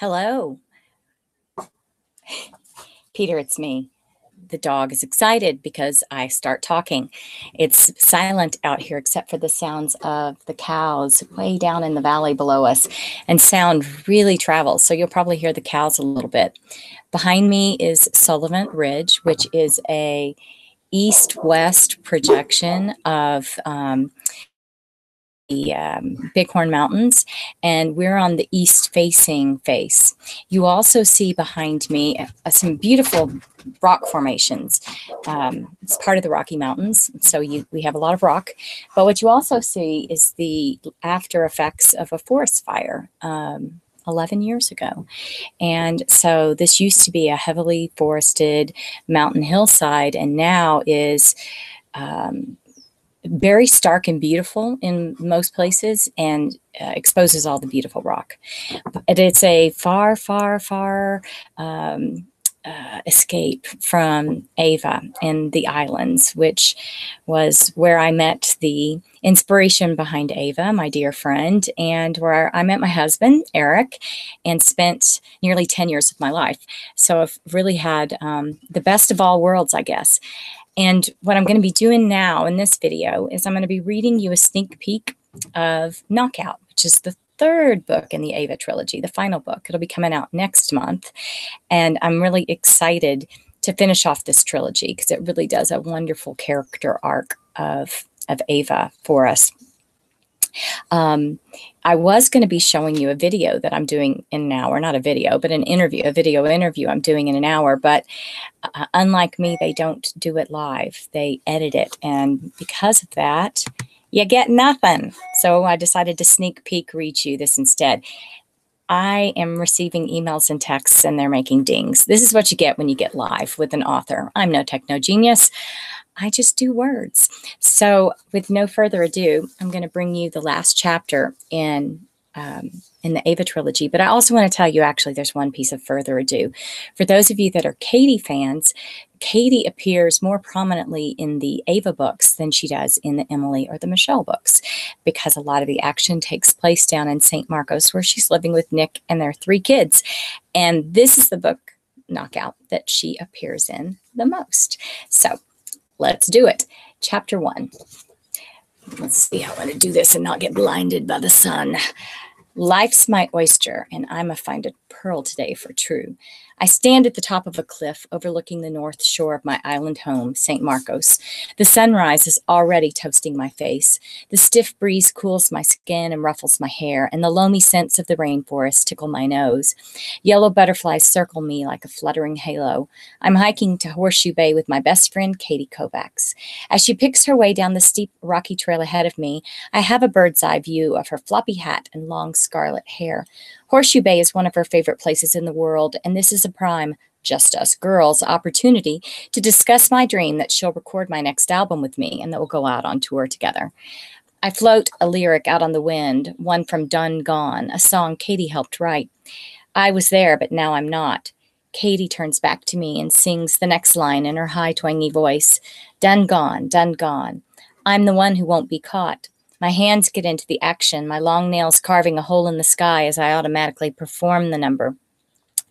Hello, Peter, it's me. The dog is excited because I start talking. It's silent out here except for the sounds of the cows way down in the valley below us, and sound really travels. So you'll probably hear the cows a little bit. Behind me is Sullivan Ridge, which is a east-west projection of the Bighorn Mountains, and we're on the east-facing face. You also see behind me some beautiful rock formations. It's part of the Rocky Mountains, so we have a lot of rock. But what you also see is the after effects of a forest fire 11 years ago. And so this used to be a heavily forested mountain hillside, and now is very stark and beautiful in most places, and exposes all the beautiful rock. But it's a far, far, far escape from Ava and the islands, which was where I met the inspiration behind Ava, my dear friend, and where I met my husband, Eric, and spent nearly 10 years of my life. So I've really had the best of all worlds, I guess. And what I'm going to be doing now in this video is I'm going to be reading you a sneak peek of Knockout, which is the third book in the Ava trilogy, the final book. It'll be coming out next month. And I'm really excited to finish off this trilogy because it really does a wonderful character arc of Ava for us. I was going to be showing you a video that I'm doing in an hour, not a video, but an interview, a video interview I'm doing in an hour. But unlike me, they don't do it live. They edit it. And because of that, you get nothing. So I decided to sneak peek read you this instead. I am receiving emails and texts, and they're making dings. This is what you get when you get live with an author. I'm no techno genius. I just do words. So with no further ado, I'm going to bring you the last chapter in the Ava trilogy. But I also want to tell you, actually, there's one piece of further ado. For those of you that are Katie fans, Katie appears more prominently in the Ava books than she does in the Emily or the Michelle books, because a lot of the action takes place down in St. Marcos, where she's living with Nick and their 3 kids. And this is the book, Knockout, that she appears in the most. So let's do it. Chapter 1. Let's see how I'm going to do this and not get blinded by the sun. Life's my oyster, and I must find a pearl today for true. I stand at the top of a cliff overlooking the north shore of my island home, St. Marcos. The sunrise is already toasting my face. The stiff breeze cools my skin and ruffles my hair, and the loamy scents of the rainforest tickle my nose. Yellow butterflies circle me like a fluttering halo. I'm hiking to Horseshoe Bay with my best friend, Katie Kovacs. As she picks her way down the steep, rocky trail ahead of me, I have a bird's eye view of her floppy hat and long scarlet hair. Horseshoe Bay is one of her favorite places in the world, and this is a prime Just Us Girls opportunity to discuss my dream that she'll record my next album with me and that we'll go out on tour together. I float a lyric out on the wind, one from Done Gone, a song Katie helped write. I was there, but now I'm not. Katie turns back to me and sings the next line in her high, twangy voice. Done gone, done gone. I'm the one who won't be caught. My hands get into the action, my long nails carving a hole in the sky as I automatically perform the number.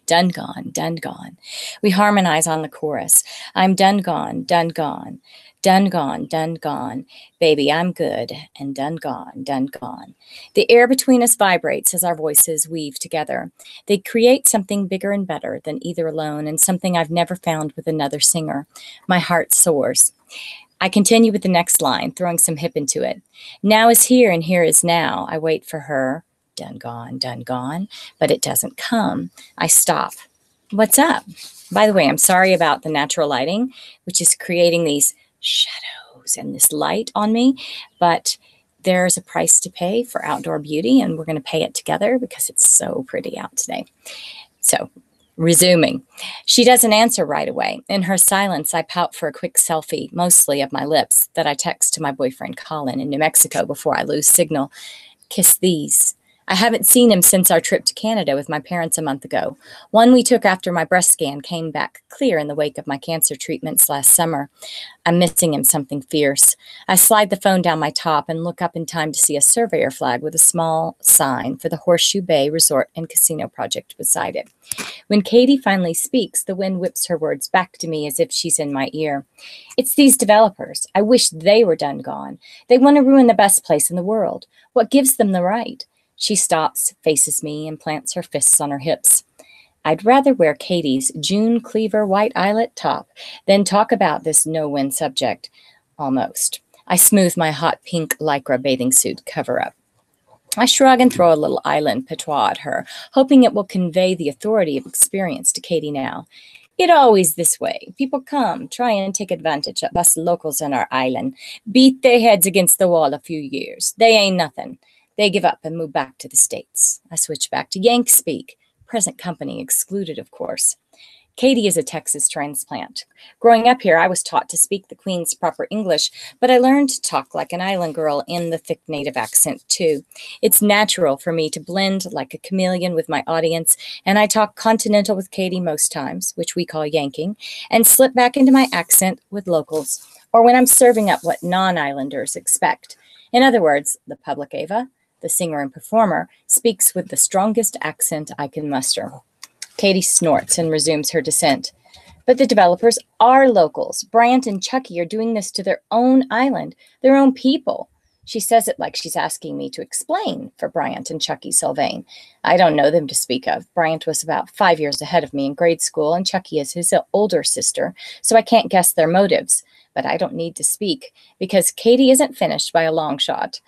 Done gone, done gone. We harmonize on the chorus. I'm done gone, done gone. Done gone, done gone. Baby, I'm good. And done gone, done gone. The air between us vibrates as our voices weave together. They create something bigger and better than either alone, and something I've never found with another singer. My heart soars. I continue with the next line, throwing some hip into it. Now is here and here is now. I wait for her. Done gone, but it doesn't come. I stop. What's up? By the way, I'm sorry about the natural lighting, which is creating these shadows and this light on me, but there's a price to pay for outdoor beauty, and we're going to pay it together because it's so pretty out today. So, resuming. She doesn't answer right away. In her silence, I pout for a quick selfie, mostly of my lips, that I text to my boyfriend Colin in New Mexico before I lose signal. Kiss these. I haven't seen him since our trip to Canada with my parents a month ago. One we took after my breast scan came back clear in the wake of my cancer treatments last summer. I'm missing him something fierce. I slide the phone down my top and look up in time to see a surveyor flag with a small sign for the Horseshoe Bay Resort and Casino Project beside it. When Katie finally speaks, the wind whips her words back to me as if she's in my ear. It's these developers. I wish they were done gone. They want to ruin the best place in the world. What gives them the right? She stops, faces me, and plants her fists on her hips. I'd rather wear Katie's June Cleaver white eyelet top than talk about this no-win subject. Almost. I smooth my hot pink lycra bathing suit cover-up. I shrug and throw a little island patois at her, hoping it will convey the authority of experience to Katie now. It always this way. People come, try and take advantage of us locals on our island, beat their heads against the wall a few years. They ain't nothing. They give up and move back to the States. I switch back to Yank speak, present company excluded, of course. Katie is a Texas transplant. Growing up here, I was taught to speak the Queen's proper English, but I learned to talk like an island girl in the thick native accent, too. It's natural for me to blend like a chameleon with my audience, and I talk continental with Katie most times, which we call yanking, and slip back into my accent with locals, or when I'm serving up what non-islanders expect. In other words, the public Ava, the singer and performer, speaks with the strongest accent I can muster. Katie snorts and resumes her descent. But the developers are locals. Bryant and Chucky are doing this to their own island, their own people. She says it like she's asking me to explain for Bryant and Chucky Sylvain. I don't know them to speak of. Bryant was about 5 years ahead of me in grade school, and Chucky is his older sister, so I can't guess their motives. But I don't need to speak, because Katie isn't finished by a long shot.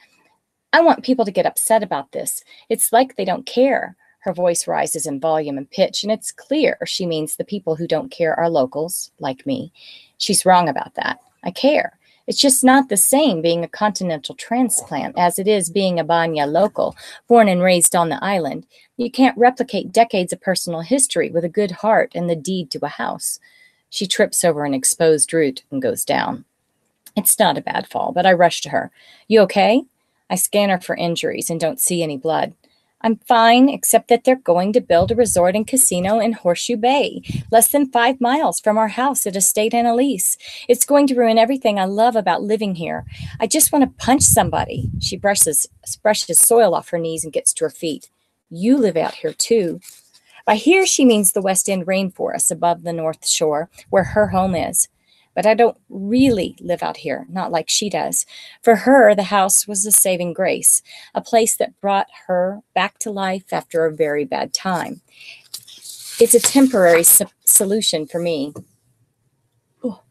I want people to get upset about this. It's like they don't care. Her voice rises in volume and pitch, and it's clear she means the people who don't care are locals, like me. She's wrong about that. I care. It's just not the same being a continental transplant as it is being a Banya local, born and raised on the island. You can't replicate decades of personal history with a good heart and the deed to a house. She trips over an exposed root and goes down. It's not a bad fall, but I rush to her. You okay? I scan her for injuries and don't see any blood. I'm fine, except that they're going to build a resort and casino in Horseshoe Bay, less than 5 miles from our house at Estate Annalise. It's going to ruin everything I love about living here. I just want to punch somebody. She brushes soil off her knees and gets to her feet. You live out here too. By here, she means the West End rainforest above the North Shore, where her home is. But I don't really live out here, not like she does. For her, the house was a saving grace, a place that brought her back to life after a very bad time. It's a temporary solution for me. Oh,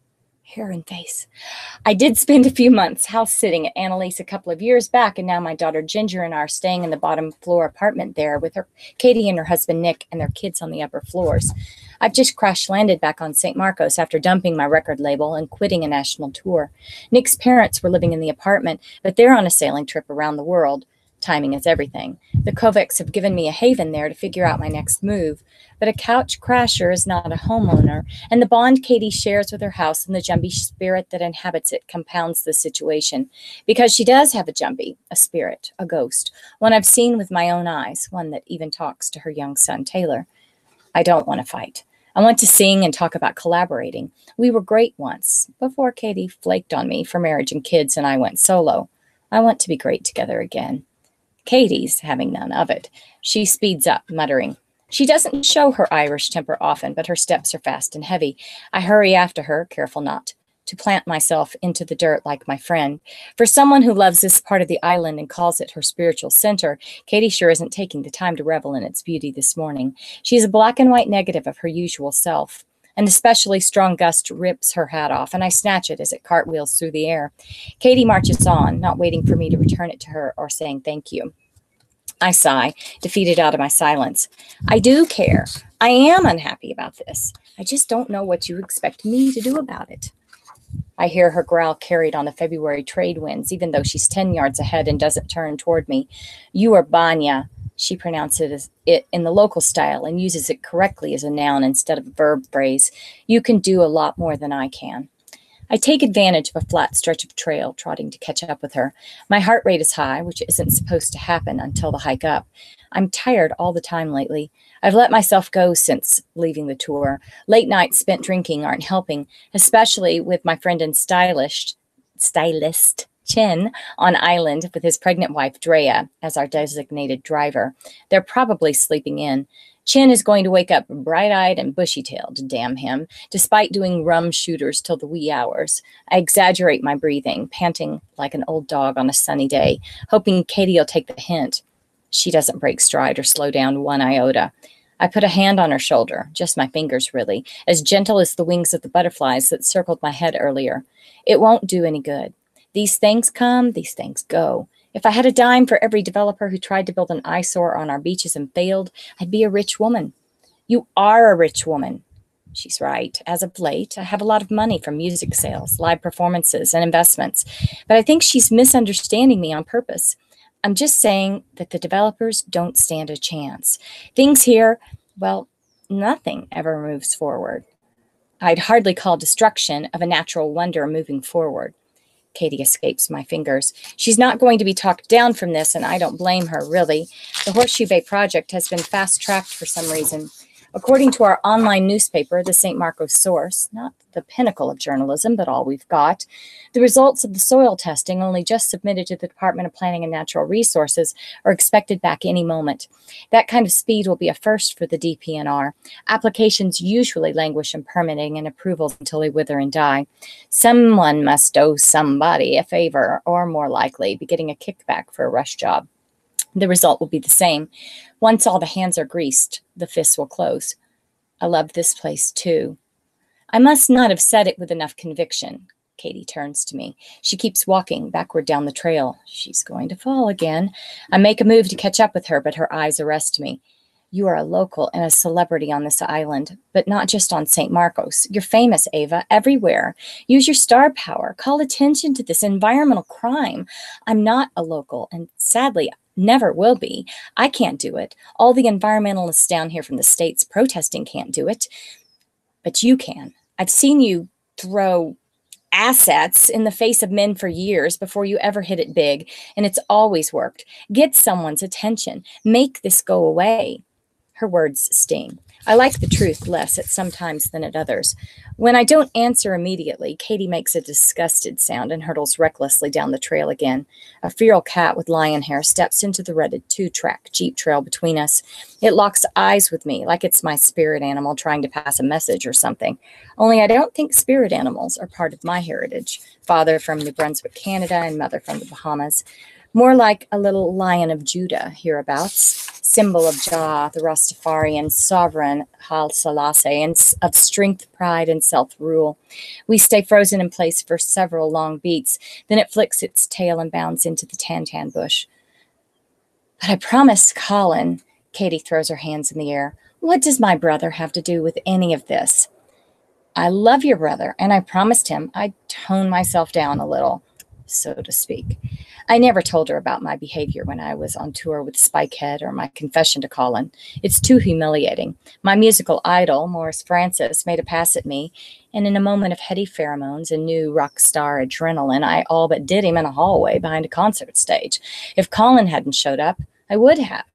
hair and face. I did spend a few months house sitting at Annalise a couple of years back, and now my daughter Ginger and I are staying in the bottom floor apartment there with her Katie and her husband Nick and their kids on the upper floors. I've just crash-landed back on St. Marcos after dumping my record label and quitting a national tour. Nick's parents were living in the apartment, but they're on a sailing trip around the world. Timing is everything. The Kovacs have given me a haven there to figure out my next move, but a couch crasher is not a homeowner, and the bond Katie shares with her house and the Jumbie spirit that inhabits it compounds the situation, because she does have a Jumbie, a spirit, a ghost, one I've seen with my own eyes, one that even talks to her young son, Taylor. I don't want to fight. I want to sing and talk about collaborating. We were great once, before Katie flaked on me for marriage and kids and I went solo. I want to be great together again. Katie's having none of it. She speeds up, muttering. She doesn't show her Irish temper often, but her steps are fast and heavy. I hurry after her, careful not to plant myself into the dirt like my friend. For someone who loves this part of the island and calls it her spiritual center, Katie sure isn't taking the time to revel in its beauty this morning. She's a black and white negative of her usual self. An especially strong gust rips her hat off, and I snatch it as it cartwheels through the air. Katie marches on, not waiting for me to return it to her or saying thank you. I sigh, defeated out of my silence. I do care. I am unhappy about this. I just don't know what you expect me to do about it. I hear her growl carried on the February trade winds, even though she's 10 yards ahead and doesn't turn toward me. You are Banya. She pronounces it in the local style and uses it correctly as a noun instead of a verb phrase. You can do a lot more than I can. I take advantage of a flat stretch of trail, trotting to catch up with her. My heart rate is high, which isn't supposed to happen until the hike up. I'm tired all the time lately. I've let myself go since leaving the tour. Late nights spent drinking aren't helping, especially with my friend and stylist Chin on island with his pregnant wife Drea as our designated driver. They're probably sleeping in. Chin is going to wake up bright-eyed and bushy-tailed, damn him, despite doing rum shooters till the wee hours. I exaggerate my breathing, panting like an old dog on a sunny day, hoping Katie'll take the hint. She doesn't break stride or slow down one iota. I put a hand on her shoulder, just my fingers really, as gentle as the wings of the butterflies that circled my head earlier. It won't do any good. These things come, these things go. If I had a dime for every developer who tried to build an eyesore on our beaches and failed, I'd be a rich woman. You are a rich woman. She's right. As of late, I have a lot of money from music sales, live performances, and investments. But I think she's misunderstanding me on purpose. I'm just saying that the developers don't stand a chance. Things here, well, nothing ever moves forward. I'd hardly call destruction of a natural wonder moving forward. Katie escapes my fingers. She's not going to be talked down from this, and I don't blame her, really. The Horseshoe Bay project has been fast-tracked for some reason. According to our online newspaper, the St. Marcos Source, not the pinnacle of journalism, but all we've got, the results of the soil testing, only just submitted to the Department of Planning and Natural Resources, are expected back any moment. That kind of speed will be a first for the DPNR. Applications usually languish in permitting and approvals until they wither and die. Someone must owe somebody a favor, or more likely, be getting a kickback for a rush job. The result will be the same. Once all the hands are greased, the fists will close. I love this place, too. I must not have said it with enough conviction. Katie turns to me. She keeps walking backward down the trail. She's going to fall again. I make a move to catch up with her, but her eyes arrest me. You are a local and a celebrity on this island, but not just on St. Marcos. You're famous, Ava, everywhere. Use your star power. Call attention to this environmental crime. I'm not a local, and sadly, never will be. I can't do it. All the environmentalists down here from the States protesting can't do it. But you can. I've seen you throw assets in the face of men for years before you ever hit it big, and it's always worked. Get someone's attention. Make this go away. Her words sting. I like the truth less at some times than at others. When I don't answer immediately, Katie makes a disgusted sound and hurtles recklessly down the trail again. A feral cat with lion hair steps into the rutted two-track Jeep trail between us. It locks eyes with me like it's my spirit animal trying to pass a message or something. Only I don't think spirit animals are part of my heritage. Father from New Brunswick, Canada, and mother from the Bahamas. More like a little lion of Judah hereabouts. Symbol of Jah, the Rastafarian sovereign Haile Selassie, and of strength, pride, and self-rule. We stay frozen in place for several long beats. Then it flicks its tail and bounds into the tantan bush. But I promised Colin. Katie throws her hands in the air. What does my brother have to do with any of this? I love your brother, and I promised him I'd tone myself down a little, so to speak. I never told her about my behavior when I was on tour with Spikehead or my confession to Colin. It's too humiliating. My musical idol, Morris Francis, made a pass at me, and in a moment of heady pheromones and new rock star adrenaline, I all but did him in a hallway behind a concert stage. If Colin hadn't showed up, I would have.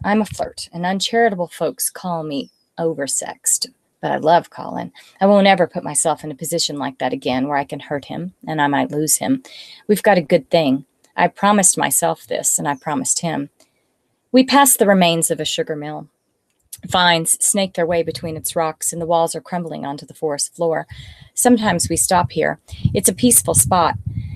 I'm a flirt, and uncharitable folks call me oversexed. But I love Colin. I won't ever put myself in a position like that again where I can hurt him and I might lose him. We've got a good thing. I promised myself this, and I promised him. We passed the remains of a sugar mill. Vines snake their way between its rocks, and the walls are crumbling onto the forest floor. Sometimes we stop here. It's a peaceful spot.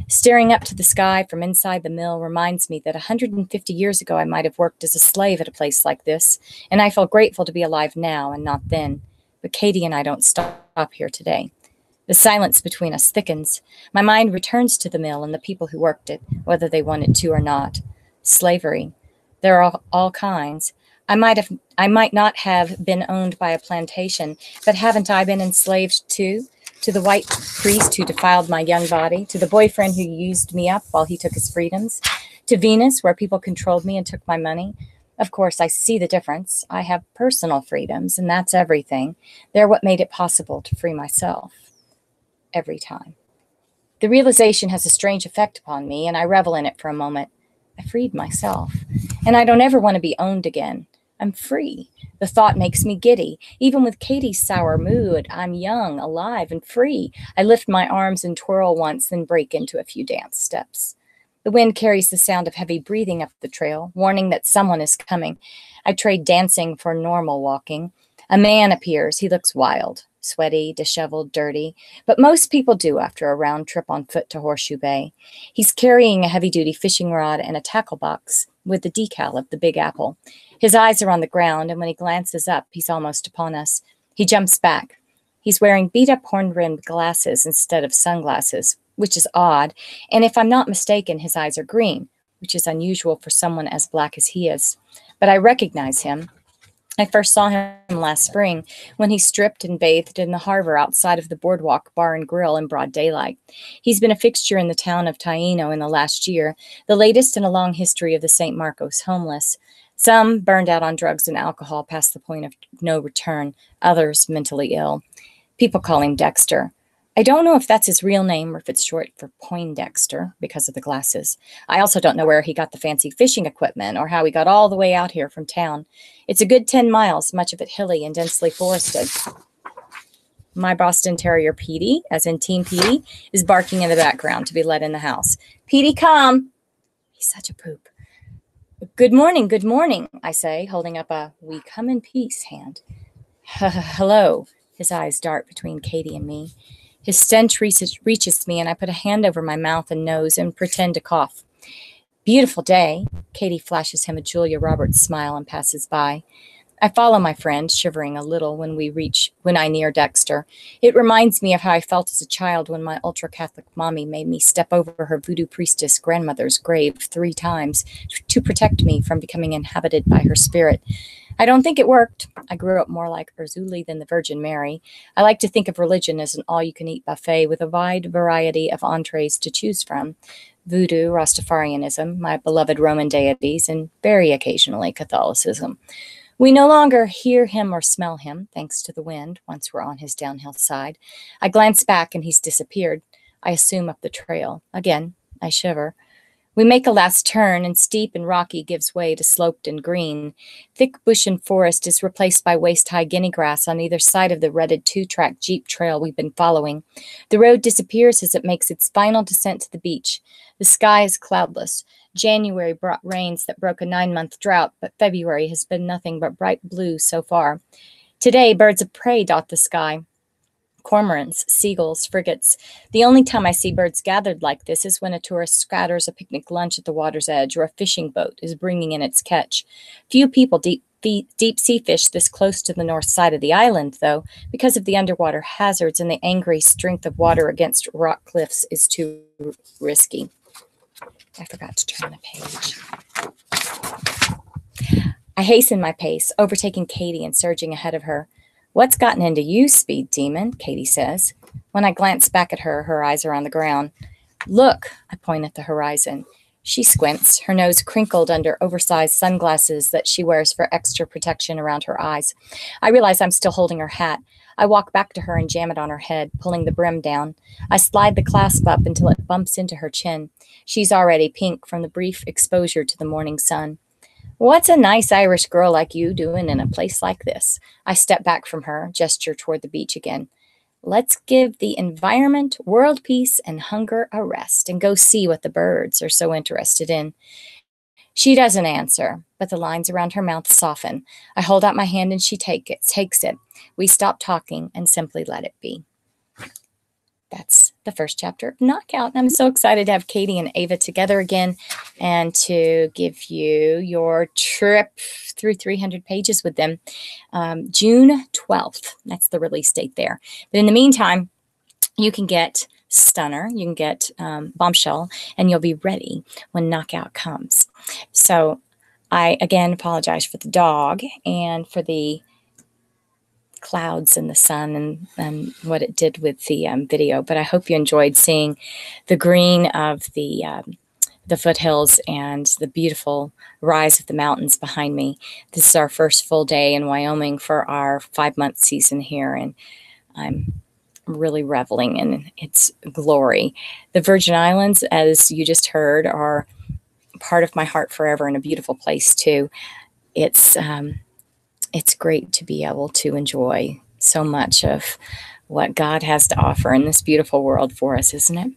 Staring up to the sky from inside the mill reminds me that 150 years ago I might have worked as a slave at a place like this, and I feel grateful to be alive now and not then. But Katie and I don't stop here today. The silence between us thickens. My mind returns to the mill and the people who worked it, whether they wanted to or not. Slavery. There are all kinds. I might not have been owned by a plantation, but haven't I been enslaved too? To the white priest who defiled my young body, to the boyfriend who used me up while he took his freedoms, to Venus, where people controlled me and took my money. Of course, I see the difference. I have personal freedoms, and that's everything. They're what made it possible to free myself. Every time. The realization has a strange effect upon me, and I revel in it for a moment. I freed myself, and I don't ever want to be owned again. I'm free. The thought makes me giddy. Even with Katie's sour mood, I'm young, alive, and free. I lift my arms and twirl once, then break into a few dance steps. The wind carries the sound of heavy breathing up the trail, warning that someone is coming. I trade dancing for normal walking. A man appears. He looks wild, sweaty, disheveled, dirty, but most people do after a round trip on foot to Horseshoe Bay. He's carrying a heavy-duty fishing rod and a tackle box with the decal of the Big Apple. His eyes are on the ground, and when he glances up, he's almost upon us. He jumps back. He's wearing beat-up horn-rimmed glasses instead of sunglasses, which is odd, and if I'm not mistaken, his eyes are green, which is unusual for someone as black as he is. But I recognize him. I first saw him last spring when he stripped and bathed in the harbor outside of the Boardwalk Bar and Grill in broad daylight. He's been a fixture in the town of Taino in the last year, the latest in a long history of the St. Marcos homeless. Some burned out on drugs and alcohol past the point of no return, others mentally ill. People call him Dexter. I don't know if that's his real name or if it's short for Poindexter because of the glasses. I also don't know where he got the fancy fishing equipment or how he got all the way out here from town. It's a good 10 miles, much of it hilly and densely forested. My Boston Terrier, Petey, as in Team Petey, is barking in the background to be let in the house. Petey, come! He's such a poop. Good morning, I say, holding up a "we come in peace" hand. Hello. His eyes dart between Katie and me. His stench reaches me, and I put a hand over my mouth and nose and pretend to cough. Beautiful day. Katie flashes him a Julia Roberts smile and passes by. I follow my friend, shivering a little when I near Dexter. It reminds me of how I felt as a child when my ultra-Catholic mommy made me step over her voodoo priestess grandmother's grave 3 times to protect me from becoming inhabited by her spirit. I don't think it worked. I grew up more like Urzuli than the Virgin Mary. I like to think of religion as an all-you-can-eat buffet with a wide variety of entrees to choose from. Voodoo, Rastafarianism, my beloved Roman deities, and very occasionally Catholicism. We no longer hear him or smell him, thanks to the wind, once we're on his downhill side. I glance back and he's disappeared. I assume up the trail. Again, I shiver. We make a last turn, and steep and rocky gives way to sloped and green. Thick bush and forest is replaced by waist-high guinea grass on either side of the rutted 2-track Jeep trail we've been following. The road disappears as it makes its final descent to the beach. The sky is cloudless. January brought rains that broke a 9-month drought, but February has been nothing but bright blue so far. Today, birds of prey dot the sky. Cormorants, seagulls, frigates. The only time I see birds gathered like this is when a tourist scatters a picnic lunch at the water's edge or a fishing boat is bringing in its catch. Few people deep sea fish this close to the north side of the island, though, because of the underwater hazards and the angry strength of water against rock cliffs is too risky. I forgot to turn the page. I hasten my pace, overtaking Katie and surging ahead of her. What's gotten into you, speed demon? Katie says. When I glance back at her, her eyes are on the ground. Look, I point at the horizon. She squints, her nose crinkled under oversized sunglasses that she wears for extra protection around her eyes. I realize I'm still holding her hat. I walk back to her and jam it on her head, pulling the brim down. I slide the clasp up until it bumps into her chin. She's already pink from the brief exposure to the morning sun. What's a nice Irish girl like you doing in a place like this? I step back from her, gesture toward the beach again. Let's give the environment, world peace, and hunger a rest and go see what the birds are so interested in. She doesn't answer, but the lines around her mouth soften. I hold out my hand and she takes it. We stop talking and simply let it be. That's the first chapter of Knockout. I'm so excited to have Katie and Ava together again and to give you your trip through 300 pages with them. June 12th, that's the release date there. But in the meantime, you can get Stunner, you can get Bombshell, and you'll be ready when Knockout comes. So I, again, apologize for the dog and for the clouds and the sun and what it did with the video, but I hope you enjoyed seeing the green of the foothills and the beautiful rise of the mountains behind me. This is our first full day in Wyoming for our 5-month season here, and I'm really reveling in its glory. The Virgin Islands, as you just heard, are part of my heart forever and a beautiful place too. It's it's great to be able to enjoy so much of what God has to offer in this beautiful world for us, isn't it?